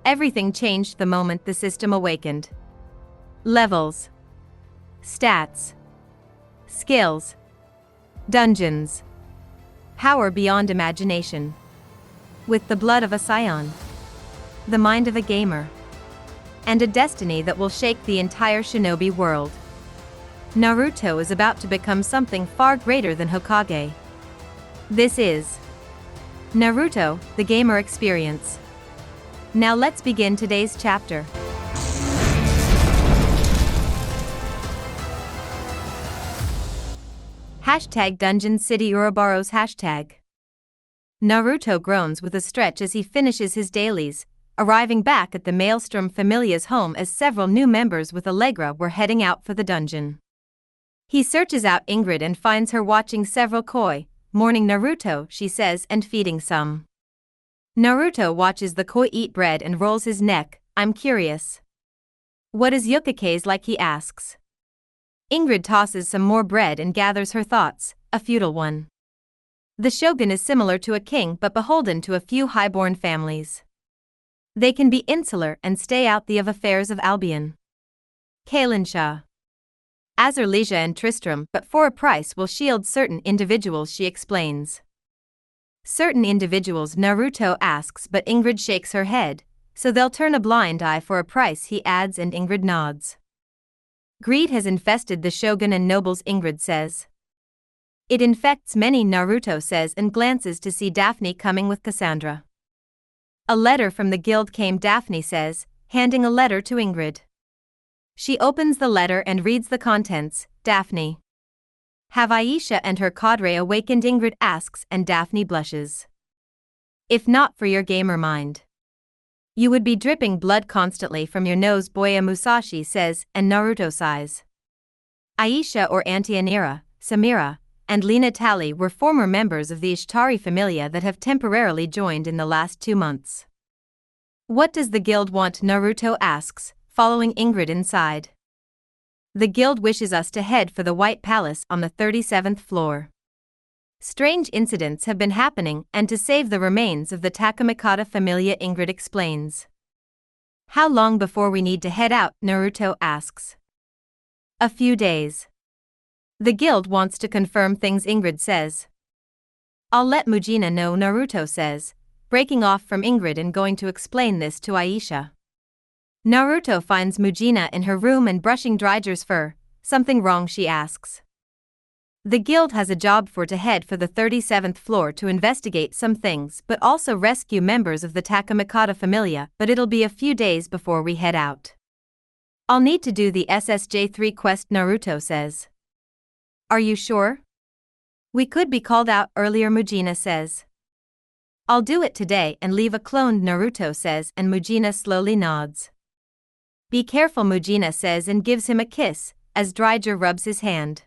Everything changed the moment the system awakened. Levels, stats, skills, dungeons, power beyond imagination. With the blood of a Saiyan, the mind of a gamer, and a destiny that will shake the entire shinobi world, Naruto is about to become something far greater than Hokage. This is Naruto, the Gamer Experience. Now let's begin today's chapter. Hashtag Dungeon City Ouroboros hashtag. Naruto groans with a stretch as he finishes his dailies, arriving back at the Maelstrom Familia's home as several new members with Allegra were heading out for the dungeon. He searches out Ingrid and finds her watching several koi, mourning Naruto, she says, and feeding some. Naruto watches the koi eat bread and rolls his neck. I'm curious. What is yukake's like, he asks. Ingrid tosses some more bread and gathers her thoughts, a futile one. The shogun is similar to a king but beholden to a few highborn families. They can be insular and stay out of affairs of Albion. Kalinsha. Azurlesia and Tristram, but for a price will shield certain individuals, she explains. Certain individuals, Naruto asks, but Ingrid shakes her head, so they'll turn a blind eye for a price, he adds, and Ingrid nods. Greed has infested the shogun and nobles, Ingrid says. It infects many, Naruto says and glances to see Daphne coming with Cassandra. A letter from the guild came, Daphne says, handing a letter to Ingrid. She opens the letter and reads the contents. Daphne. Have Aisha and her cadre awakened, Ingrid asks, and Daphne blushes. If not for your gamer mind, you would be dripping blood constantly from your nose, Boya Musashi says, and Naruto sighs. Aisha, or Auntie Anira, Samira, and Lena Tally were former members of the Ishtari Familia that have temporarily joined in the last 2 months. What does the guild want, Naruto asks, following Ingrid inside. The guild wishes us to head for the White Palace on the 37th floor. Strange incidents have been happening and to save the remains of the Takamikata Familia, Ingrid explains. How long before we need to head out, Naruto asks. A few days. The guild wants to confirm things, Ingrid says. I'll let Mujina know, Naruto says, breaking off from Ingrid and going to explain this to Aisha. Naruto finds Mujina in her room and brushing Dryger's fur. Something wrong, she asks. The guild has a job to head for the 37th floor to investigate some things but also rescue members of the Takamikata Familia, but it'll be a few days before we head out. I'll need to do the SSJ3 quest, Naruto says. Are you sure? We could be called out earlier, Mujina says. I'll do it today and leave a clone, Naruto says, and Mujina slowly nods. Be careful, Mujina says and gives him a kiss, as Dryger rubs his hand.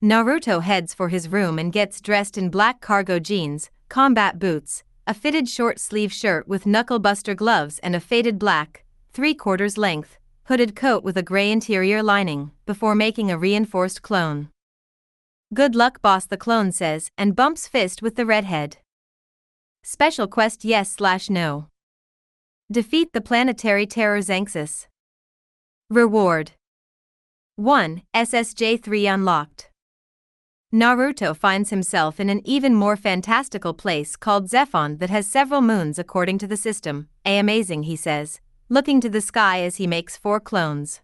Naruto heads for his room and gets dressed in black cargo jeans, combat boots, a fitted short-sleeve shirt with knuckle-buster gloves and a faded black, 3/4 length, hooded coat with a gray interior lining, before making a reinforced clone. Good luck, boss, the clone says, and bumps fist with the redhead. Special quest, yes/no. Defeat the planetary terror Xanxus. Reward 1. SSJ3 unlocked. Naruto finds himself in an even more fantastical place called Zephon that has several moons according to the system. Amazing, he says, looking to the sky as he makes 4 clones.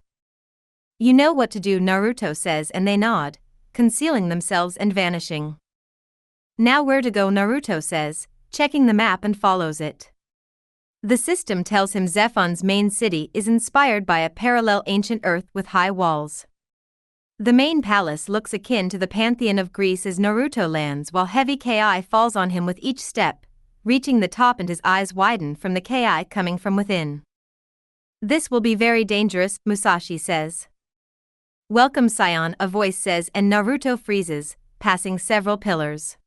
You know what to do, Naruto says, and they nod, concealing themselves and vanishing. Now where to go, Naruto says, checking the map and follows it. The system tells him Zephon's main city is inspired by a parallel ancient Earth with high walls. The main palace looks akin to the Pantheon of Greece as Naruto lands while heavy Ki falls on him with each step, reaching the top and his eyes widen from the Ki coming from within. This will be very dangerous, Musashi says. Welcome, Saiyan, a voice says, and Naruto freezes, passing several pillars.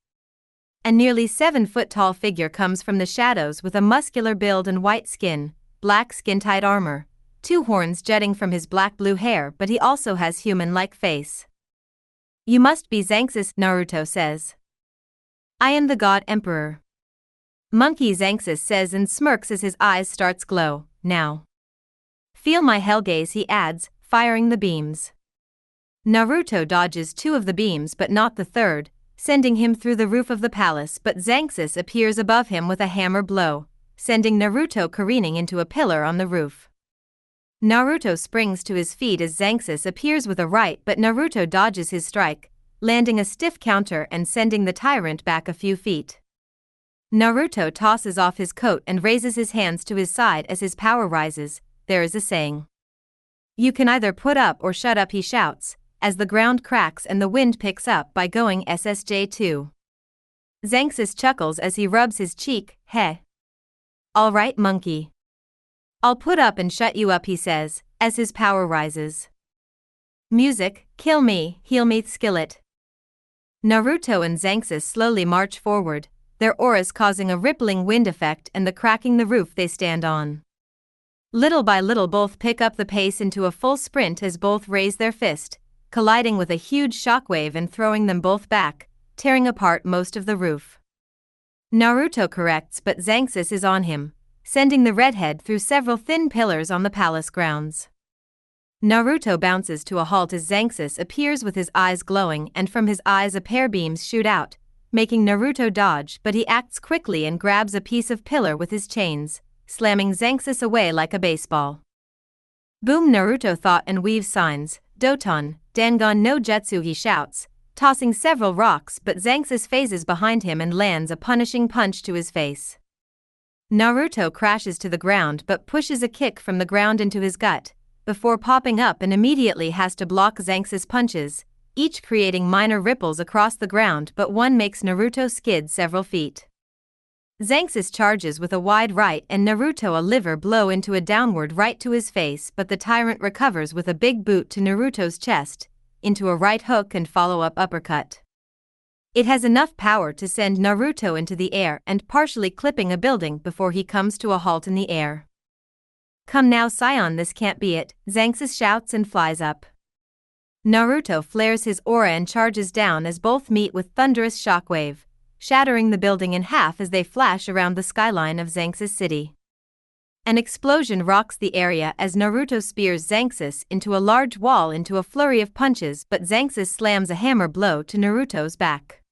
A nearly 7-foot-tall figure comes from the shadows with a muscular build and white skin, black skin-tight armor, 2 horns jutting from his black-blue hair, but he also has human-like face. You must be Xanxus, Naruto says. I am the God Emperor. Monkey Xanxus says and smirks as his eyes starts glow. Now. Feel my hell gaze, he adds, firing the beams. Naruto dodges 2 of the beams but not the third, sending him through the roof of the palace, but Xanxus appears above him with a hammer blow, sending Naruto careening into a pillar on the roof. Naruto springs to his feet as Xanxus appears with a right, but Naruto dodges his strike, landing a stiff counter and sending the tyrant back a few feet. Naruto tosses off his coat and raises his hands to his side as his power rises. There is a saying. You can either put up or shut up, he shouts, as the ground cracks and the wind picks up by going SSJ2. Xanxus chuckles as he rubs his cheek. Heh. All right, monkey. I'll put up and shut you up, he says, as his power rises. Music, kill me, heal me, skillet. Naruto and Xanxus slowly march forward, their auras causing a rippling wind effect and the cracking the roof they stand on. Little by little both pick up the pace into a full sprint as both raise their fist, colliding with a huge shockwave and throwing them both back, tearing apart most of the roof. Naruto corrects, but Xanxus is on him, sending the redhead through several thin pillars on the palace grounds. Naruto bounces to a halt as Xanxus appears with his eyes glowing, and from his eyes a pair beams shoot out, making Naruto dodge, but he acts quickly and grabs a piece of pillar with his chains, slamming Xanxus away like a baseball. Boom! Naruto thought and weaves signs. Doton, Dangon no Jutsu, he shouts, tossing several rocks, but Xanxus phases behind him and lands a punishing punch to his face. Naruto crashes to the ground but pushes a kick from the ground into his gut, before popping up and immediately has to block Xanxus' punches, each creating minor ripples across the ground, but one makes Naruto skid several feet. Xanxus charges with a wide right and Naruto a liver blow into a downward right to his face, but the tyrant recovers with a big boot to Naruto's chest, into a right hook and follow-up uppercut. It has enough power to send Naruto into the air and partially clipping a building before he comes to a halt in the air. Come now, Saiyan, this can't be it, Xanxus shouts and flies up. Naruto flares his aura and charges down as both meet with thunderous shockwave, shattering the building in half as they flash around the skyline of Xanxus City. An explosion rocks the area as Naruto spears Xanxus into a large wall into a flurry of punches, but Xanxus slams a hammer blow to Naruto's back.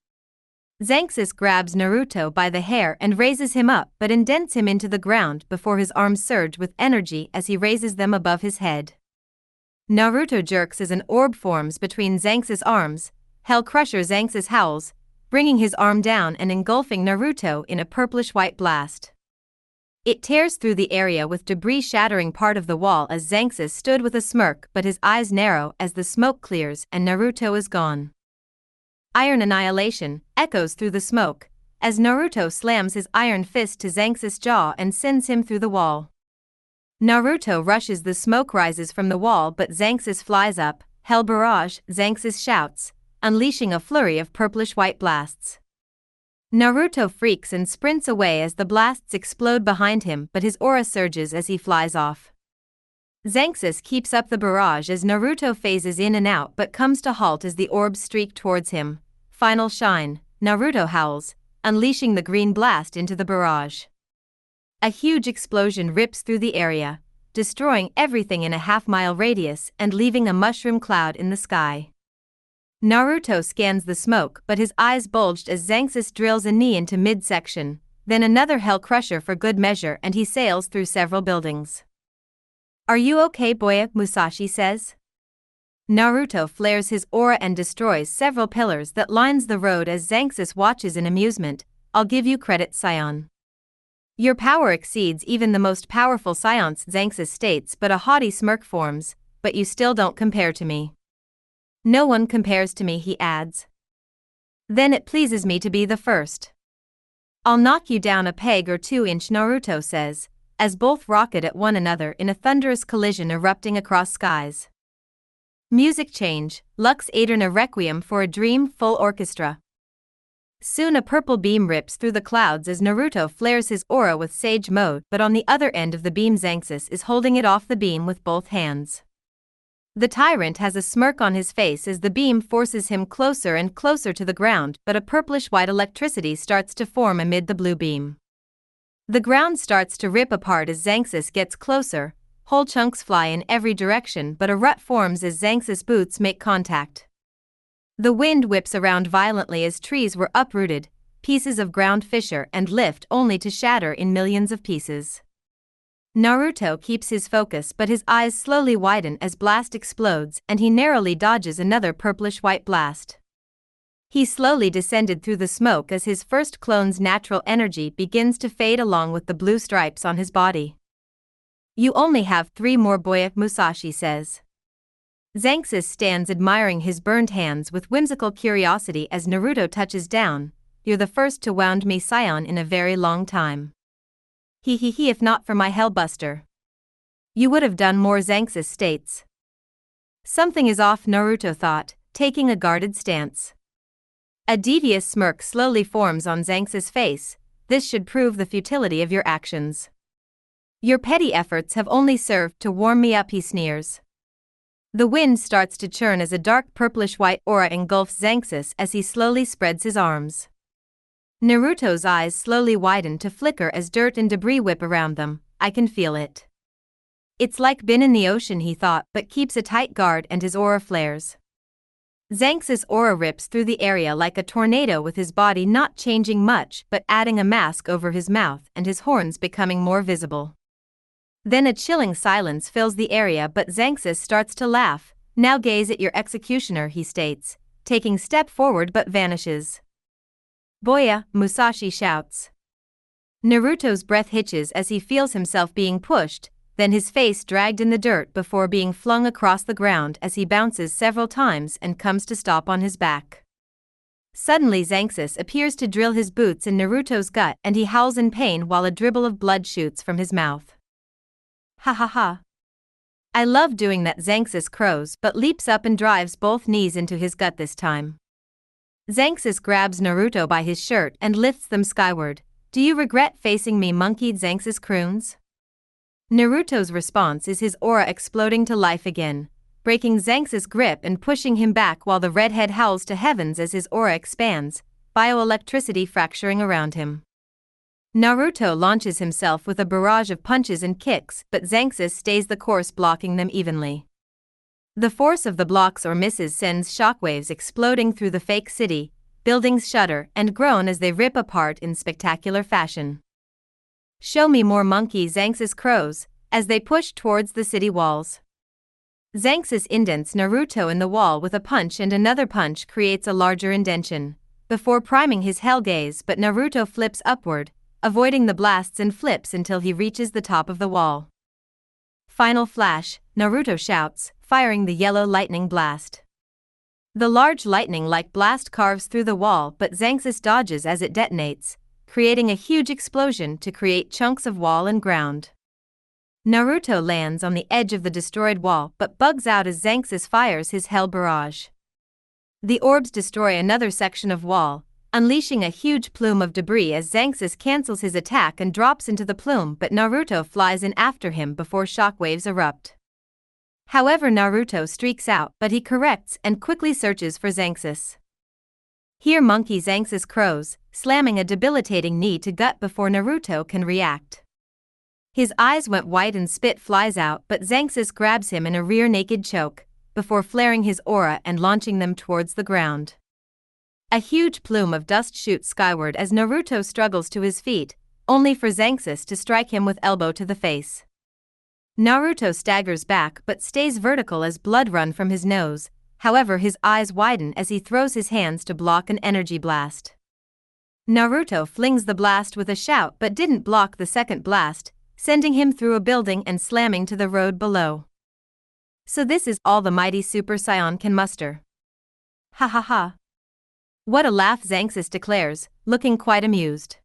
Xanxus grabs Naruto by the hair and raises him up but indents him into the ground before his arms surge with energy as he raises them above his head. Naruto jerks as an orb forms between Xanxus' arms. Hell Crusher! Xanxus howls, bringing his arm down and engulfing Naruto in a purplish-white blast. It tears through the area with debris shattering part of the wall as Xanxus stood with a smirk, but his eyes narrow as the smoke clears and Naruto is gone. Iron Annihilation echoes through the smoke, as Naruto slams his iron fist to Xanxus' jaw and sends him through the wall. Naruto rushes, the smoke rises from the wall but Xanxus flies up. Hell Barrage! Xanxus shouts, unleashing a flurry of purplish-white blasts. Naruto freaks and sprints away as the blasts explode behind him, but his aura surges as he flies off. Xanxus keeps up the barrage as Naruto phases in and out but comes to halt as the orbs streak towards him. Final shine! Naruto howls, unleashing the green blast into the barrage. A huge explosion rips through the area, destroying everything in a half-mile radius and leaving a mushroom cloud in the sky. Naruto scans the smoke but his eyes bulged as Xanxus drills a knee into midsection, then another Hell Crusher for good measure, and he sails through several buildings. Are you okay, boy? Musashi says. Naruto flares his aura and destroys several pillars that lines the road as Xanxus watches in amusement. I'll give you credit, Saiyan. Your power exceeds even the most powerful Saiyans, Xanxus states, but a haughty smirk forms, but you still don't compare to me. No one compares to me, he adds. Then it pleases me to be the first. I'll knock you down a peg or 2-inch, Naruto says, as both rocket at one another in a thunderous collision erupting across skies. Music change, Lux Aeterna Requiem for a Dream, full orchestra. Soon a purple beam rips through the clouds as Naruto flares his aura with Sage Mode, but on the other end of the beam Xanxus is holding it off the beam with both hands. The tyrant has a smirk on his face as the beam forces him closer and closer to the ground, but a purplish-white electricity starts to form amid the blue beam. The ground starts to rip apart as Xanxus gets closer, whole chunks fly in every direction but a rut forms as Xanxus' boots make contact. The wind whips around violently as trees were uprooted, pieces of ground fissure and lift only to shatter in millions of pieces. Naruto keeps his focus but his eyes slowly widen as blast explodes and he narrowly dodges another purplish-white blast. He slowly descended through the smoke as his first clone's natural energy begins to fade along with the blue stripes on his body. You only have 3 more boya, Musashi says. Xanxus stands admiring his burned hands with whimsical curiosity as Naruto touches down. You're the first to wound me Saiyan in a very long time. He, if not for my hellbuster. You would have done more, Xanxus states. Something is off, Naruto thought, taking a guarded stance. A devious smirk slowly forms on Xanxus' face. This should prove the futility of your actions. Your petty efforts have only served to warm me up, he sneers. The wind starts to churn as a dark purplish-white aura engulfs Xanxus as he slowly spreads his arms. Naruto's eyes slowly widen to flicker as dirt and debris whip around them. I can feel it. It's like being in the ocean, he thought, but keeps a tight guard and his aura flares. Xanxus' aura rips through the area like a tornado with his body not changing much but adding a mask over his mouth and his horns becoming more visible. Then a chilling silence fills the area but Xanxus starts to laugh. Now gaze at your executioner, he states, taking step forward but vanishes. Boya, Musashi shouts. Naruto's breath hitches as he feels himself being pushed, then his face dragged in the dirt before being flung across the ground as he bounces several times and comes to stop on his back. Suddenly Xanxus appears to drill his boots in Naruto's gut and he howls in pain while a dribble of blood shoots from his mouth. Ha ha ha. I love doing that, Xanxus crows but leaps up and drives both knees into his gut this time. Xanxus grabs Naruto by his shirt and lifts them skyward. Do you regret facing me, monkey? Xanxus croons. Naruto's response is his aura exploding to life again, breaking Xanxus' grip and pushing him back while the redhead howls to heavens as his aura expands, bioelectricity fracturing around him. Naruto launches himself with a barrage of punches and kicks but Xanxus stays the course, blocking them evenly. The force of the blocks or misses sends shockwaves exploding through the fake city, buildings shudder and groan as they rip apart in spectacular fashion. Show me more, monkey, Xanxus crows, as they push towards the city walls. Xanxus indents Naruto in the wall with a punch and another punch creates a larger indentation, before priming his hell gaze but Naruto flips upward, avoiding the blasts and flips until he reaches the top of the wall. Final flash, Naruto shouts, firing the yellow lightning blast. The large lightning-like blast carves through the wall but Xanxus dodges as it detonates, creating a huge explosion to create chunks of wall and ground. Naruto lands on the edge of the destroyed wall but bugs out as Xanxus fires his hell barrage. The orbs destroy another section of wall, unleashing a huge plume of debris as Xanxus cancels his attack and drops into the plume but Naruto flies in after him before shockwaves erupt. However, Naruto streaks out but he corrects and quickly searches for Xanxus. Here, monkey, Xanxus crows, slamming a debilitating knee to gut before Naruto can react. His eyes went white and spit flies out but Xanxus grabs him in a rear naked choke, before flaring his aura and launching them towards the ground. A huge plume of dust shoots skyward as Naruto struggles to his feet, only for Xanxus to strike him with elbow to the face. Naruto staggers back but stays vertical as blood runs from his nose. However, his eyes widen as he throws his hands to block an energy blast. Naruto flings the blast with a shout but didn't block the second blast, sending him through a building and slamming to the road below. So this is all the mighty Super Saiyan can muster. Ha ha ha. What a laugh, Xanxus declares, looking quite amused.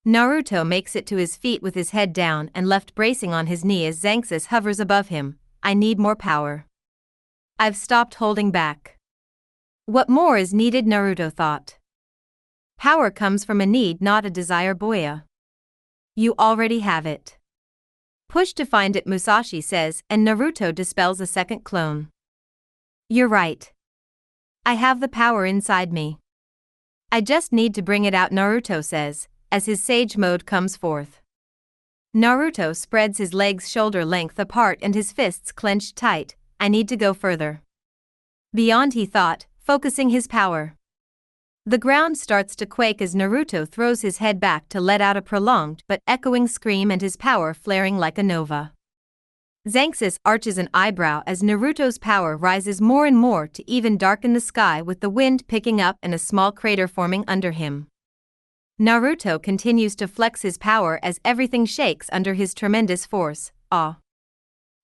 Naruto makes it to his feet with his head down and left bracing on his knee as Xanxus hovers above him. I need more power. I've stopped holding back. What more is needed, Naruto thought. Power comes from a need, not a desire, boya. You already have it. Push to find it, Musashi says, and Naruto dispels a second clone. You're right. I have the power inside me. I just need to bring it out, Naruto says, as his Sage mode comes forth. Naruto spreads his legs shoulder length apart and his fists clenched tight. I need to go further. Beyond, he thought, focusing his power. The ground starts to quake as Naruto throws his head back to let out a prolonged but echoing scream, and his power flaring like a nova. Xanxus arches an eyebrow as Naruto's power rises more and more to even darken the sky, with the wind picking up and a small crater forming under him. Naruto continues to flex his power as everything shakes under his tremendous force. Ah!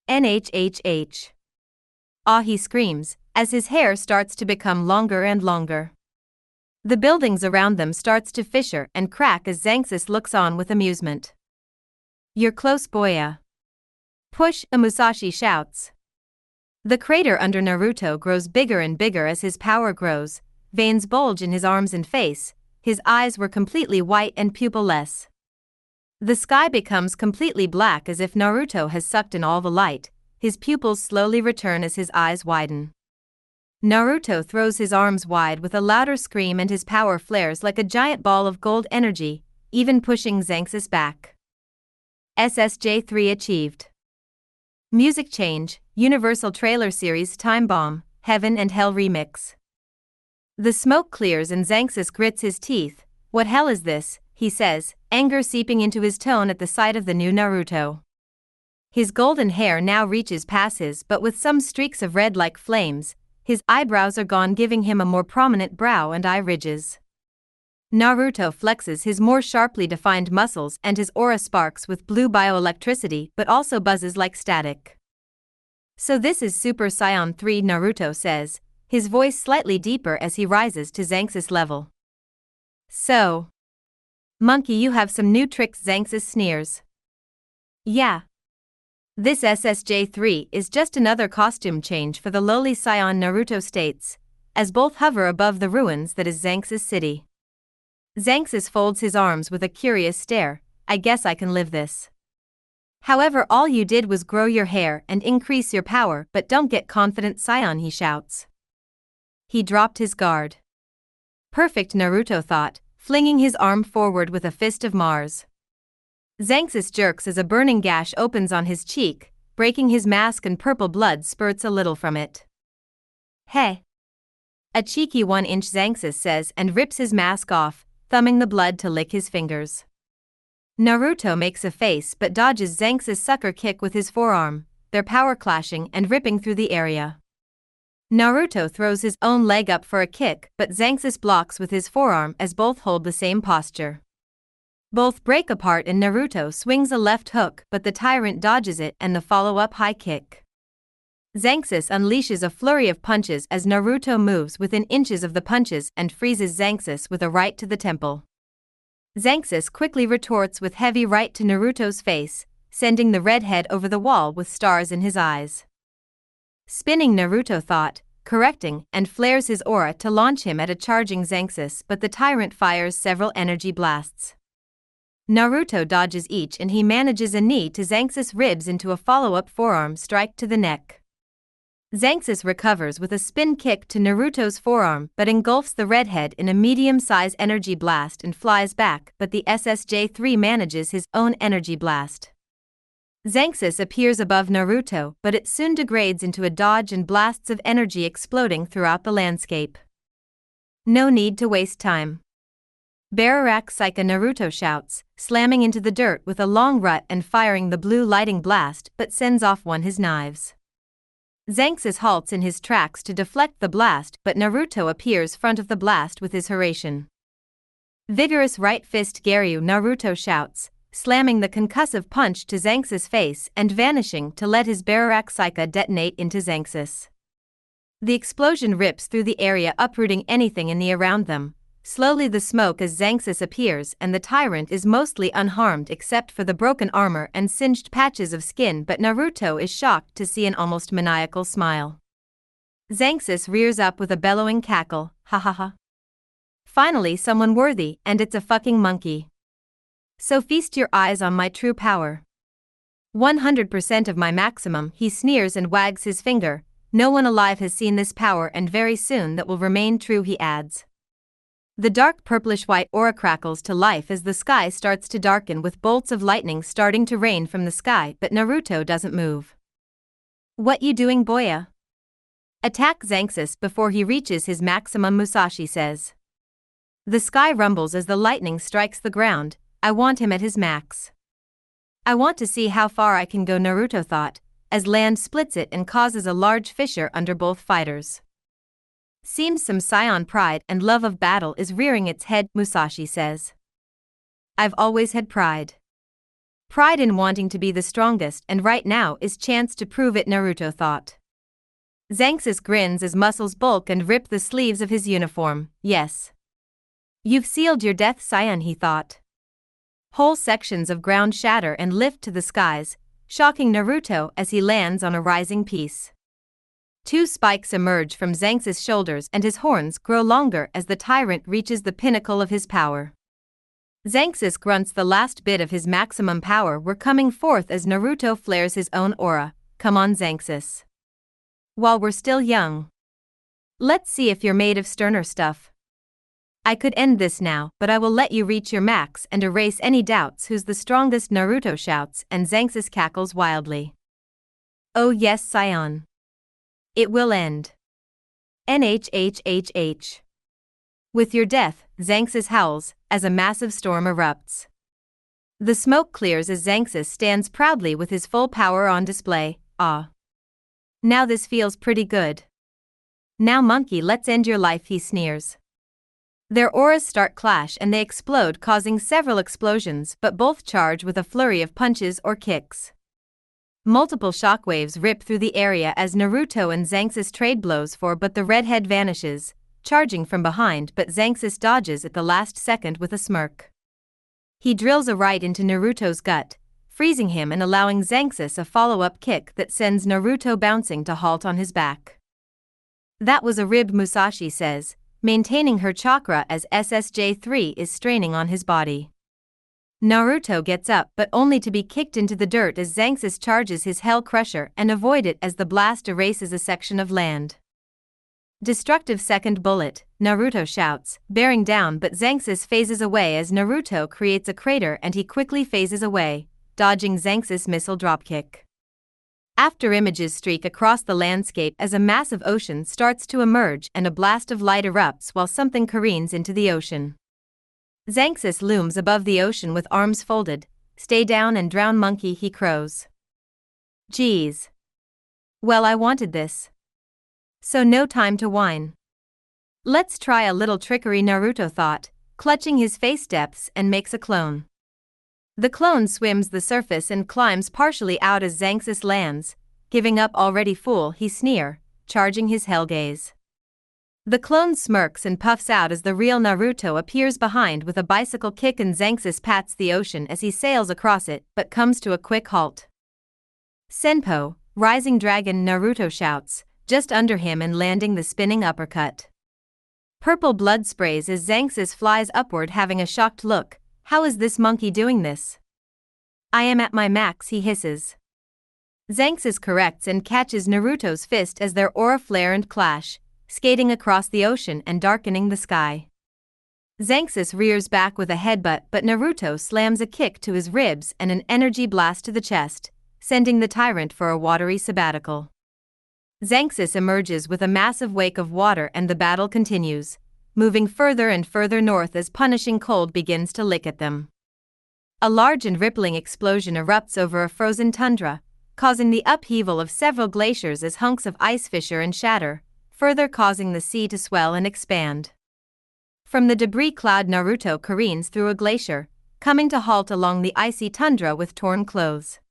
Nhhh. Ah, he screams, as his hair starts to become longer and longer. The buildings around them starts to fissure and crack as Xanxus looks on with amusement. You're close, boya. Push, a Musashi shouts. The crater under Naruto grows bigger and bigger as his power grows, veins bulge in his arms and face, his eyes were completely white and pupil-less. The sky becomes completely black as if Naruto has sucked in all the light, his pupils slowly return as his eyes widen. Naruto throws his arms wide with a louder scream and his power flares like a giant ball of gold energy, even pushing Xanxus back. SSJ3 achieved. Music change, Universal Trailer Series Time Bomb, Heaven and Hell Remix. The smoke clears and Xanxus grits his teeth. What hell is this, he says, anger seeping into his tone at the sight of the new Naruto. His golden hair now reaches past his, but with some streaks of red like flames, his eyebrows are gone, giving him a more prominent brow and eye ridges. Naruto flexes his more sharply defined muscles and his aura sparks with blue bioelectricity but also buzzes like static. So this is Super Saiyan 3, Naruto says, his voice slightly deeper as he rises to Xanxus level. So, monkey, you have some new tricks, Xanxus sneers. Yeah. This SSJ3 is just another costume change for the lowly Saiyan, Naruto states, as both hover above the ruins that is Xanxus City. Xanxus folds his arms with a curious stare. I guess I can live this. However, all you did was grow your hair and increase your power, but don't get confident, Saiyan, he shouts. He dropped his guard. Perfect, Naruto thought, flinging his arm forward with a fist of Mars. Xanxus jerks as a burning gash opens on his cheek, breaking his mask and purple blood spurts a little from it. Hey! A cheeky 1-inch, Xanxus says and rips his mask off, thumbing the blood to lick his fingers. Naruto makes a face but dodges Xanxus' sucker kick with his forearm, their power clashing and ripping through the area. Naruto throws his own leg up for a kick, but Xanxus blocks with his forearm as both hold the same posture. Both break apart and Naruto swings a left hook, but the tyrant dodges it and the follow-up high kick. Xanxus unleashes a flurry of punches as Naruto moves within inches of the punches and freezes Xanxus with a right to the temple. Xanxus quickly retorts with heavy right to Naruto's face, sending the redhead over the wall with stars in his eyes. Spinning, Naruto thought, correcting, and flares his aura to launch him at a charging Xanxus, but the tyrant fires several energy blasts. Naruto dodges each and he manages a knee to Xanxus' ribs into a follow-up forearm strike to the neck. Xanxus recovers with a spin kick to Naruto's forearm but engulfs the redhead in a medium-size energy blast and flies back, but the SSJ3 manages his own energy blast. Xanxus appears above Naruto, but it soon degrades into a dodge and blasts of energy exploding throughout the landscape. No need to waste time. Bararak Saika, Naruto shouts, slamming into the dirt with a long rut and firing the blue lighting blast but sends off one his knives. Xanxus halts in his tracks to deflect the blast, but Naruto appears front of the blast with his Hiraishin. Vigorous right fist Garyu, Naruto shouts, slamming the concussive punch to Xanxus' face and vanishing to let his Bararak Saika detonate into Xanxus. The explosion rips through the area, uprooting anything in the around them. Slowly the smoke as Xanxus appears and the tyrant is mostly unharmed except for the broken armor and singed patches of skin, but Naruto is shocked to see an almost maniacal smile. Xanxus rears up with a bellowing cackle, ha ha ha. Finally someone worthy, and it's a fucking monkey. So feast your eyes on my true power. 100% of my maximum, he sneers and wags his finger. No one alive has seen this power and very soon that will remain true, he adds. The dark purplish-white aura crackles to life as the sky starts to darken with bolts of lightning starting to rain from the sky, but Naruto doesn't move. "What you doing, boya?" "Attack Xanxus before he reaches his maximum," Musashi says. The sky rumbles as the lightning strikes the ground. "I want him at his max. I want to see how far I can go," Naruto thought, as land splits it and causes a large fissure under both fighters. "Seems some Saiyan pride and love of battle is rearing its head," Musashi says. "I've always had pride. Pride in wanting to be the strongest, and right now is chance to prove it," Naruto thought. Xanxus grins as muscles bulk and rip the sleeves of his uniform. "Yes. You've sealed your death, Saiyan," he thought. Whole sections of ground shatter and lift to the skies, shocking Naruto as he lands on a rising piece. Two spikes emerge from Xanxus' shoulders and his horns grow longer as the tyrant reaches the pinnacle of his power. Xanxus grunts. The last bit of his maximum power were coming forth as Naruto flares his own aura. "Come on, Xanxus. While we're still young, let's see if you're made of sterner stuff. I could end this now, but I will let you reach your max and erase any doubts who's the strongest," Naruto shouts, and Xanxus cackles wildly. "Oh yes, Saiyan. It will end. NHHHH. With your death," Xanxus howls, as a massive storm erupts. The smoke clears as Xanxus stands proudly with his full power on display. "Ah. Now this feels pretty good. Now monkey, let's end your life," he sneers. Their auras start clash and they explode, causing several explosions, but both charge with a flurry of punches or kicks. Multiple shockwaves rip through the area as Naruto and Xanxus trade blows but the redhead vanishes, charging from behind, but Xanxus dodges at the last second with a smirk. He drills a right into Naruto's gut, freezing him and allowing Xanxus a follow-up kick that sends Naruto bouncing to halt on his back. "That was a rib," Musashi says, maintaining her chakra as SSJ3 is straining on his body. Naruto gets up but only to be kicked into the dirt as Xanxus charges his Hell Crusher and avoid it as the blast erases a section of land. "Destructive second bullet," Naruto shouts, bearing down, but Xanxus phases away as Naruto creates a crater and he quickly phases away, dodging Xanxus' missile dropkick. After images streak across the landscape as a massive ocean starts to emerge and a blast of light erupts while something careens into the ocean. Xanxus looms above the ocean with arms folded. "Stay down and drown, monkey," he crows. "Geez. Well, I wanted this. So no time to whine. Let's try a little trickery," Naruto thought, clutching his face depths and makes a clone. The clone swims the surface and climbs partially out as Xanxus lands. "Giving up already, fool," he sneer, charging his Hell Gaze. The clone smirks and puffs out as the real Naruto appears behind with a bicycle kick and Xanxus pats the ocean as he sails across it but comes to a quick halt. "Senpo, rising dragon," Naruto shouts, just under him and landing the spinning uppercut. Purple blood sprays as Xanxus flies upward, having a shocked look. "How is this monkey doing this?" "I am at my max," he hisses. Xanxus corrects and catches Naruto's fist as their aura flare and clash, skating across the ocean and darkening the sky. Xanxus rears back with a headbutt, but Naruto slams a kick to his ribs and an energy blast to the chest, sending the tyrant for a watery sabbatical. Xanxus emerges with a massive wake of water and the battle continues, moving further and further north as punishing cold begins to lick at them. A large and rippling explosion erupts over a frozen tundra, causing the upheaval of several glaciers as hunks of ice fissure and shatter, further causing the sea to swell and expand. From the debris cloud, Naruto careens through a glacier, coming to halt along the icy tundra with torn clothes.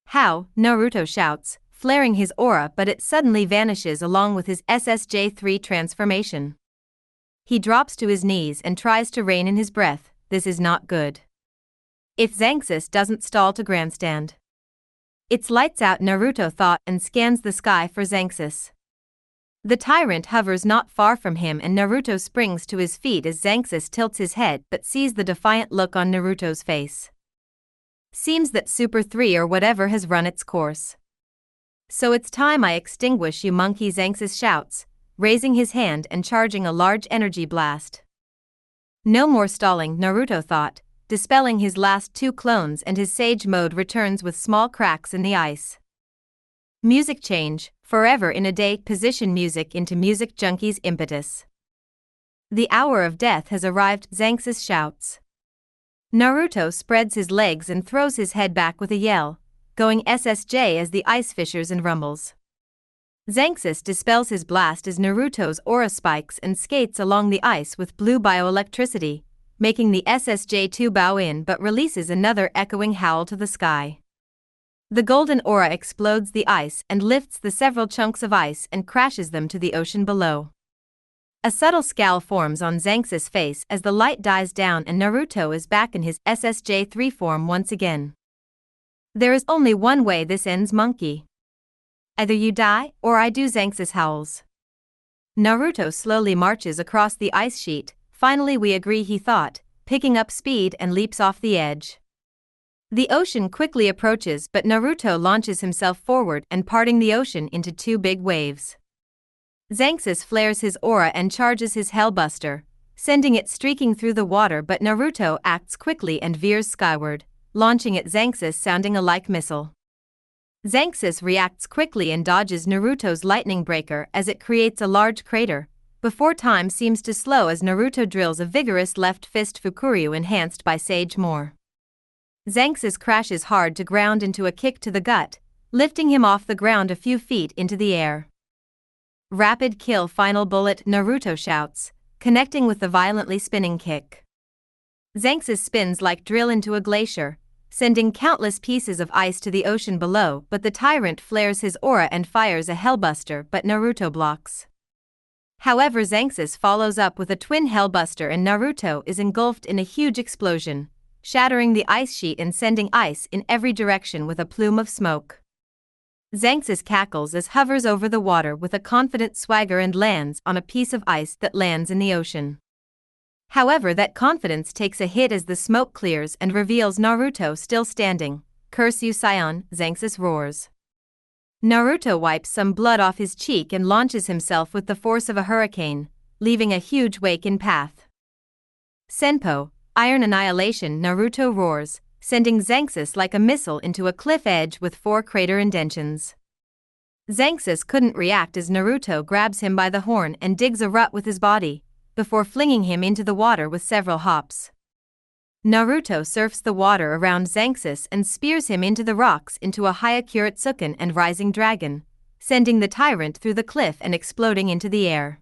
"How?" Naruto shouts, flaring his aura, but it suddenly vanishes along with his SSJ3 transformation. He drops to his knees and tries to rein in his breath. This is not good. If Xanxus doesn't stall to grandstand. It's lights out, Naruto thought, and scans the sky for Xanxus. The tyrant hovers not far from him and Naruto springs to his feet as Xanxus tilts his head but sees the defiant look on Naruto's face. Seems that Super 3 or whatever has run its course. "So it's time I extinguish you, monkey," Xanxus shouts, raising his hand and charging a large energy blast. No more stalling, Naruto thought, dispelling his last two clones, and his Sage mode returns with small cracks in the ice. Music change, forever in a day, position music into Music Junkie's impetus. The hour of death has arrived, Xanxus shouts. Naruto spreads his legs and throws his head back with a yell, going SSJ as the ice fissures and rumbles. Xanxus dispels his blast as Naruto's aura spikes and skates along the ice with blue bioelectricity, making the SSJ2 bow in but releases another echoing howl to the sky. The golden aura explodes the ice and lifts the several chunks of ice and crashes them to the ocean below. A subtle scowl forms on Xanxus' face as the light dies down and Naruto is back in his SSJ3 form once again. There is only one way this ends, monkey. Either you die, or I do, Xanxus howls. Naruto slowly marches across the ice sheet. Finally we agree, he thought, picking up speed and leaps off the edge. The ocean quickly approaches but Naruto launches himself forward and parting the ocean into two big waves. Xanxus flares his aura and charges his Hellbuster, sending it streaking through the water, but Naruto acts quickly and veers skyward, launching at Xanxus sounding a like missile. Xanxus reacts quickly and dodges Naruto's lightning breaker as it creates a large crater, before time seems to slow as Naruto drills a vigorous left fist Fukuryu enhanced by Sage More. Xanxus crashes hard to ground into a kick to the gut, lifting him off the ground a few feet into the air. Rapid kill, final bullet, Naruto shouts, connecting with the violently spinning kick. Xanxus spins like drill into a glacier, sending countless pieces of ice to the ocean below, but the tyrant flares his aura and fires a Hellbuster, but Naruto blocks. However, Xanxus follows up with a twin Hellbuster and Naruto is engulfed in a huge explosion, shattering the ice sheet and sending ice in every direction with a plume of smoke. Xanxus cackles as hovers over the water with a confident swagger and lands on a piece of ice that lands in the ocean. However, that confidence takes a hit as the smoke clears and reveals Naruto still standing. Curse you, Saiyan, Xanxus roars. Naruto wipes some blood off his cheek and launches himself with the force of a hurricane, leaving a huge wake in path. Senpo, Iron Annihilation, Naruto roars, sending Xanxus like a missile into a cliff edge with 4 crater indentions. Xanxus couldn't react as Naruto grabs him by the horn and digs a rut with his body, before flinging him into the water with several hops. Naruto surfs the water around Xanxus and spears him into the rocks into a Hyakuratsuken and Rising Dragon, sending the tyrant through the cliff and exploding into the air.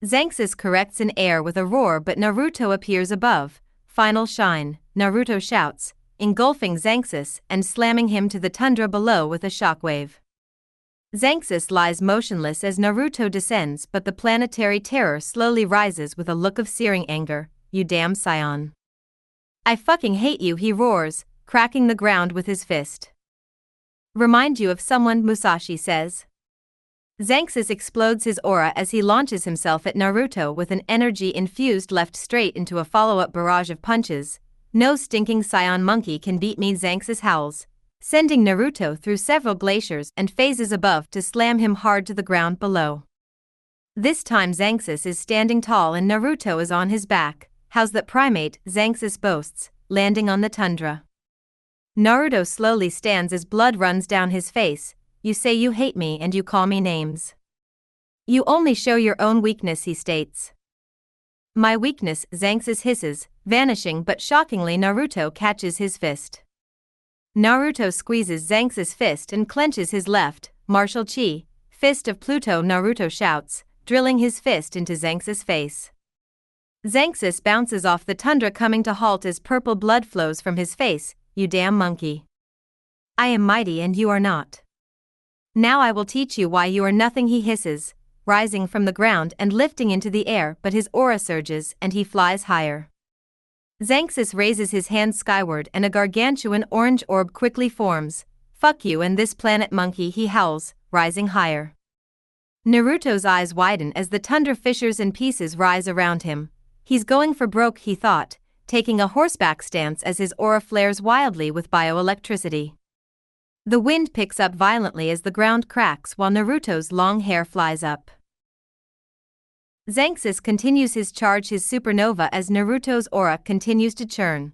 Xanxus corrects in air with a roar but Naruto appears above. Final shine, Naruto shouts, engulfing Xanxus and slamming him to the tundra below with a shockwave. Xanxus lies motionless as Naruto descends, but the planetary terror slowly rises with a look of searing anger. You damn Saiyan. I fucking hate you, he roars, cracking the ground with his fist. Remind you of someone, Musashi says. Xanxus explodes his aura as he launches himself at Naruto with an energy-infused left straight into a follow-up barrage of punches. No stinking Saiyan monkey can beat me, Xanxus howls, sending Naruto through several glaciers and phases above to slam him hard to the ground below. This time Xanxus is standing tall and Naruto is on his back. How's that, primate, Xanxus boasts, landing on the tundra. Naruto slowly stands as blood runs down his face. You say you hate me and you call me names. You only show your own weakness, he states. My weakness, Xanxus hisses, vanishing, but shockingly Naruto catches his fist. Naruto squeezes Xanxus' fist and clenches his left, martial chi, fist of Pluto, Naruto shouts, drilling his fist into Xanxus' face. Xanxus bounces off the tundra, coming to halt as purple blood flows from his face. You damn monkey. I am mighty and you are not. Now I will teach you why you are nothing, he hisses, rising from the ground and lifting into the air, but his aura surges and he flies higher. Xanxus raises his hand skyward and a gargantuan orange orb quickly forms. Fuck you and this planet, monkey, he howls, rising higher. Naruto's eyes widen as the tundra fissures and pieces rise around him. He's going for broke, he thought, taking a horseback stance as his aura flares wildly with bioelectricity. The wind picks up violently as the ground cracks while Naruto's long hair flies up. Xanxus continues his charge, his supernova, as Naruto's aura continues to churn.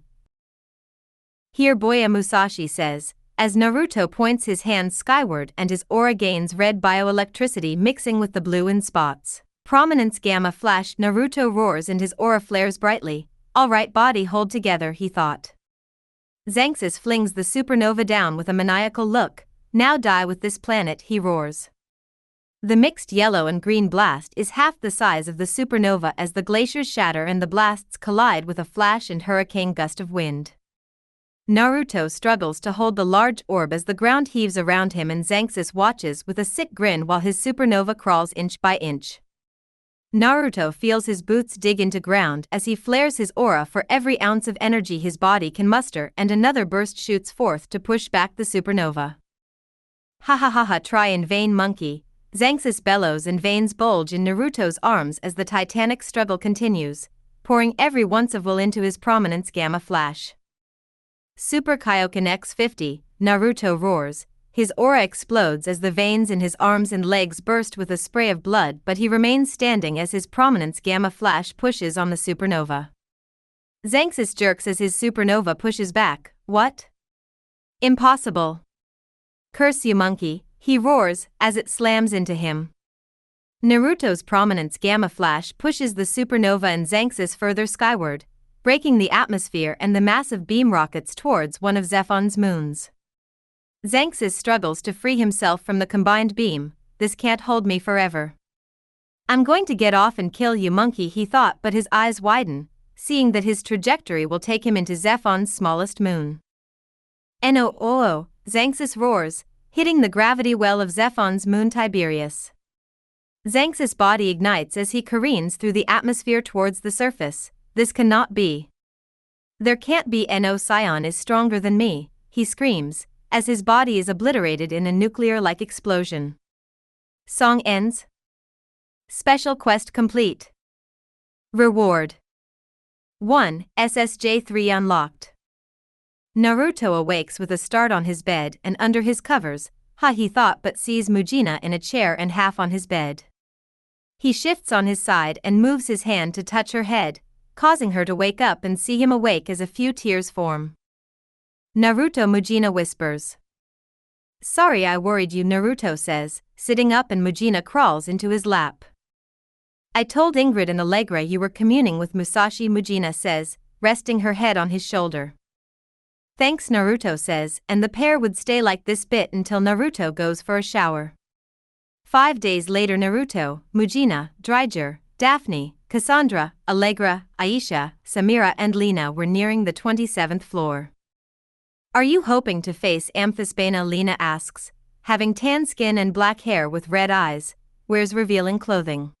Here Boya Musashi says, as Naruto points his hands skyward and his aura gains red bioelectricity mixing with the blue in spots. Prominence gamma flash. Naruto roars and his aura flares brightly. Alright, body, hold together, he thought. Xanxus flings the supernova down with a maniacal look. Now die with this planet, he roars. The mixed yellow and green blast is half the size of the supernova as the glaciers shatter and the blasts collide with a flash and hurricane gust of wind. Naruto struggles to hold the large orb as the ground heaves around him, and Xanxus watches with a sick grin while his supernova crawls inch by inch. Naruto feels his boots dig into ground as he flares his aura for every ounce of energy his body can muster, and another burst shoots forth to push back the supernova. Ha ha ha ha, try in vain, monkey. Xanxus bellows and veins bulge in Naruto's arms as the titanic struggle continues, pouring every ounce of will into his prominence gamma flash. Super Kaioken X50, Naruto roars. His aura explodes as the veins in his arms and legs burst with a spray of blood, but he remains standing as his prominence gamma flash pushes on the supernova. Xanxus jerks as his supernova pushes back. What? Impossible. Curse you, monkey, he roars as it slams into him. Naruto's prominence gamma flash pushes the supernova and Xanxus further skyward, breaking the atmosphere and the massive beam rockets towards one of Zephon's moons. Xanxus struggles to free himself from the combined beam. This can't hold me forever. I'm going to get off and kill you, monkey, he thought, but his eyes widen, seeing that his trajectory will take him into Zephon's smallest moon. No, Xanxus roars, hitting the gravity well of Zephon's moon Tiberius. Xanxus' body ignites as he careens through the atmosphere towards the surface. This cannot be. There can't be. No, Saiyan is stronger than me, he screams, as his body is obliterated in a nuclear-like explosion. Song ends. Special quest complete. Reward 1. SSJ3 unlocked. Naruto awakes with a start on his bed and under his covers, he thought, but sees Mujina in a chair and half on his bed. He shifts on his side and moves his hand to touch her head, causing her to wake up and see him awake as a few tears form. Naruto. Mujina whispers. Sorry I worried you, Naruto says, sitting up, and Mujina crawls into his lap. I told Ingrid and Allegra you were communing with Musashi, Mujina says, resting her head on his shoulder. Thanks, Naruto says, and the pair would stay like this bit until Naruto goes for a shower. 5 days later, Naruto, Mujina, Dryger, Daphne, Cassandra, Allegra, Aisha, Samira and Lena were nearing the 27th floor. Are you hoping to face Amphisbaena? Lena asks, having tan skin and black hair with red eyes, wears revealing clothing.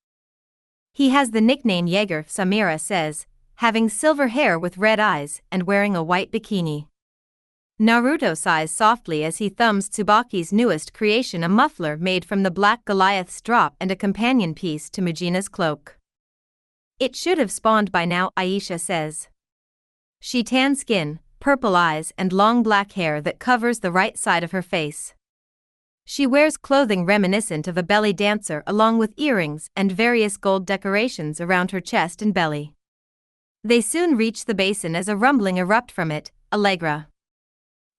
He has the nickname Jaeger, Samira says, having silver hair with red eyes and wearing a white bikini. Naruto sighs softly as he thumbs Tsubaki's newest creation, a muffler made from the black Goliath's drop and a companion piece to Mujina's cloak. It should have spawned by now, Aisha says. She tan skin, purple eyes and long black hair that covers the right side of her face. She wears clothing reminiscent of a belly dancer along with earrings and various gold decorations around her chest and belly. They soon reach the basin as a rumbling erupt from it. Allegra.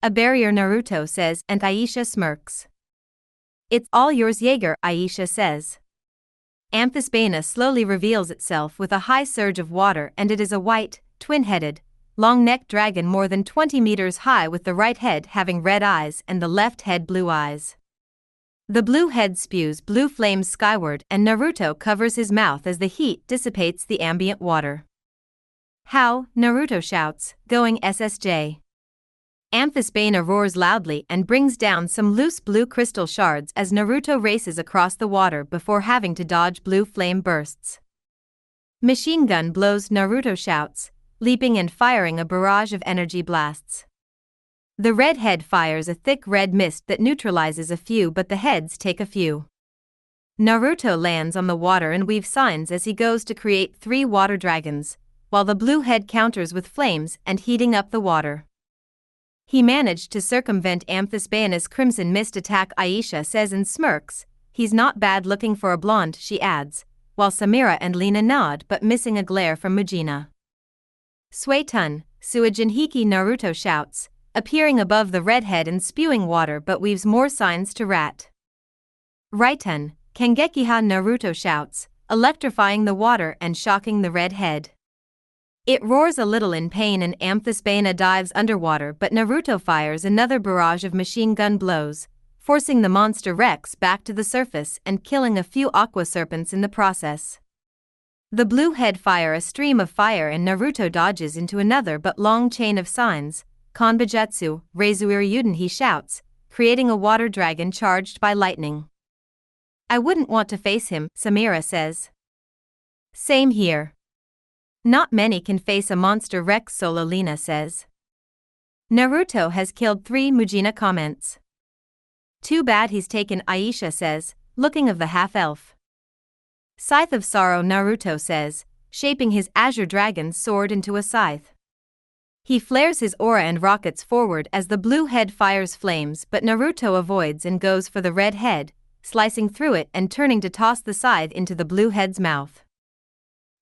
A barrier, Naruto says, and Aisha smirks. It's all yours, Jaeger, Aisha says. Amphisbaena slowly reveals itself with a high surge of water, and it is a white, twin-headed, long-necked dragon more than 20 meters high, with the right head having red eyes and the left head blue eyes. The blue head spews blue flames skyward, and Naruto covers his mouth as the heat dissipates the ambient water. How? Naruto shouts, going SSJ. Amphisbaena roars loudly and brings down some loose blue crystal shards as Naruto races across the water before having to dodge blue flame bursts. Machine gun blows, Naruto shouts, leaping and firing a barrage of energy blasts. The red head fires a thick red mist that neutralizes a few, but the heads take a few. Naruto lands on the water and weaves signs as he goes to create 3 water dragons, while the blue head counters with flames and heating up the water. He managed to circumvent Amphisbaena's crimson mist attack, Aisha says and smirks. He's not bad looking for a blonde, she adds, while Samira and Lina nod but missing a glare from Mujina. Suetun, Suijinhiki, Naruto shouts, appearing above the redhead and spewing water but weaves more signs to rat. Raitun, Kangekiha, Naruto shouts, electrifying the water and shocking the redhead. It roars a little in pain and Amphisbaena dives underwater but Naruto fires another barrage of machine gun blows, forcing the monster Rex back to the surface and killing a few aqua serpents in the process. The blue head fire a stream of fire and Naruto dodges into another but long chain of signs. Konbijutsu, Reizuiryuden, he shouts, creating a water dragon charged by lightning. I wouldn't want to face him, Samira says. Same here. Not many can face a monster Rex solo, Lina says. Naruto has killed 3, Mujina comments. Too bad he's taken, Aisha says, looking of the half-elf. Scythe of Sorrow, Naruto says, shaping his azure dragon's sword into a scythe. He flares his aura and rockets forward as the blue head fires flames but Naruto avoids and goes for the red head, slicing through it and turning to toss the scythe into the blue head's mouth.